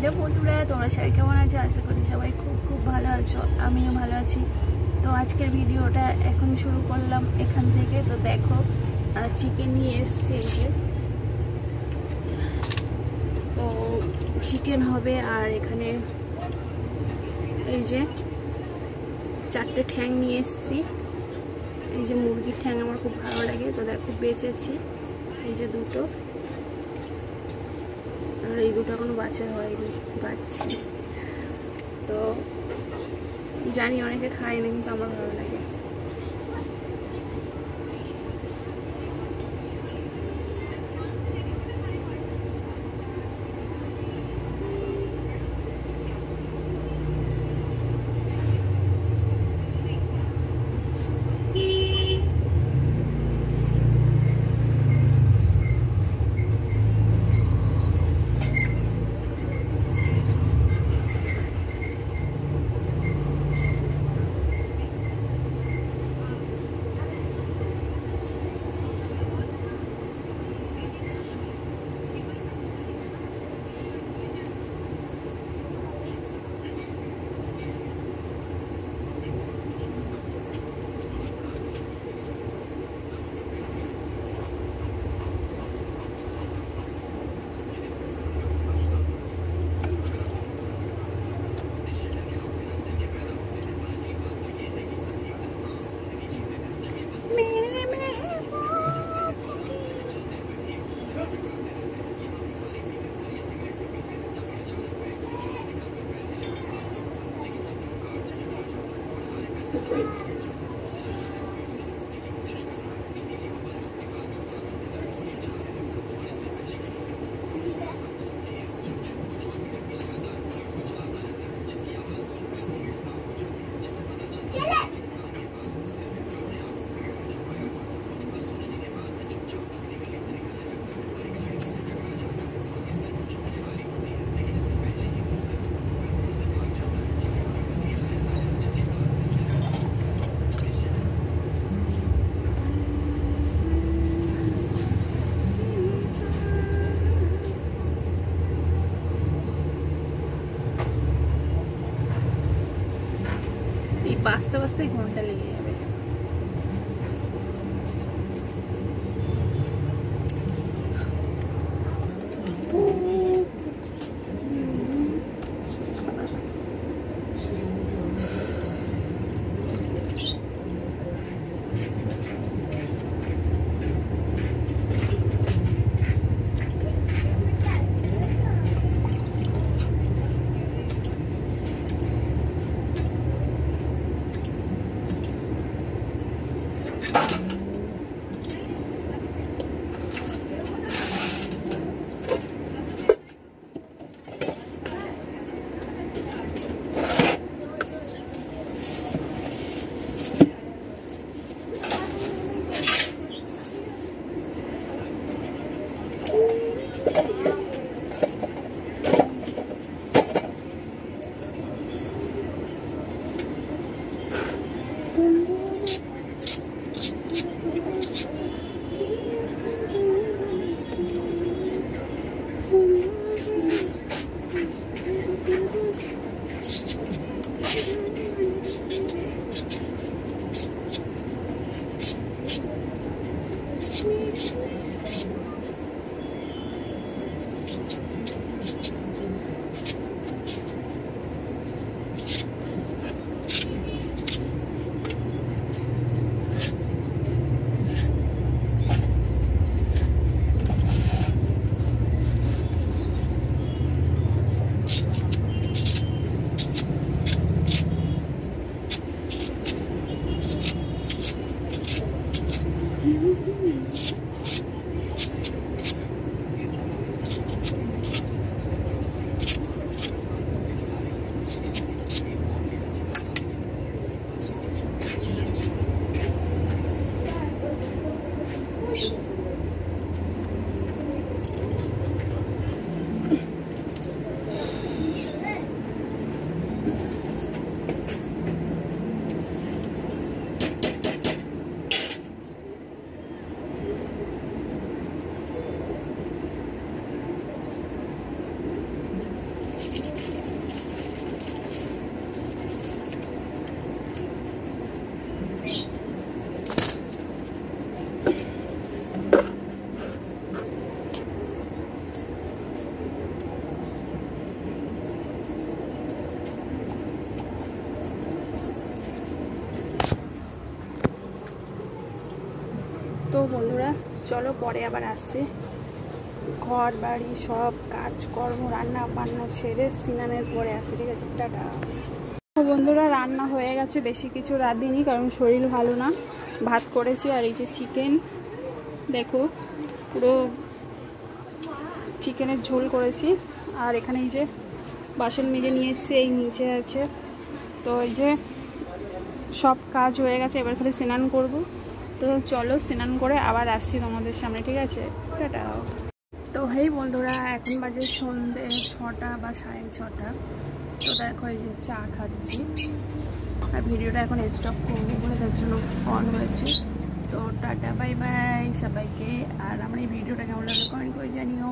Hello বন্ধুরা, তোমরা সবাই কেমন আছো? আশা করি সবাই খুব খুব ভালো আছো। আমিও ভালো আছি। তো আজকের ভিডিওটা এখন শুরু করলাম এখান থেকে। তো দেখো চিকেন নিয়ে এসছে এই যে, তো চিকেন হবে। আর এখানে এই যে 4টে ঠ্যাং নিয়ে এসছি। এই যে মুরগির ঠ্যাং আমার খুব ভালো লাগে, তো দেখো বেচেছি। এই যে দুটো, আর এই দুটো এখনো বাচ্চা হয়নি, বাচ্চি। তো জানি অনেকে খায় না, কিন্তু আমার ভালো লাগে। এই বাঁচতে বাঁচতে ঘন্টা লেগে যাবে। তো বন্ধুরা চলো পরে আবার আসছি। ঘর বাড়ি সব কাজকর্ম রান্না বান্না সেরে স্নানের পরে আসছি, ঠিক আছে? টাটা। তো বন্ধুরা রান্না হয়ে গেছে, বেশি কিছু রাঁধিনি কারণ শরীর ভালো না। ভাত করেছি আর এই যে চিকেন, দেখো পুরো চিকেনের ঝোল করেছি। আর এখানে এই যে বাসন মেজে নিয়ে এসেছি, এই নিচে আছে। তো এই যে সব কাজ হয়ে গেছে, এবার খালি স্নান করব। তো চলো স্নান করে আবার আসছি তোমাদের সামনে, ঠিক আছে? টাটা। তো হেই বন্ধুরা, এখন বাজে সন্ধ্যে 6টা বা 6:30। তো দেখো এই যে চা খাচ্ছি আর ভিডিওটা এখন স্টপ করবো বলে তার জন্য অন হয়েছে। তো টাটা বাই বাই সবাইকে। আর আমার এই ভিডিওটা কেমন লাগলো কমেন্ট করে জানিও।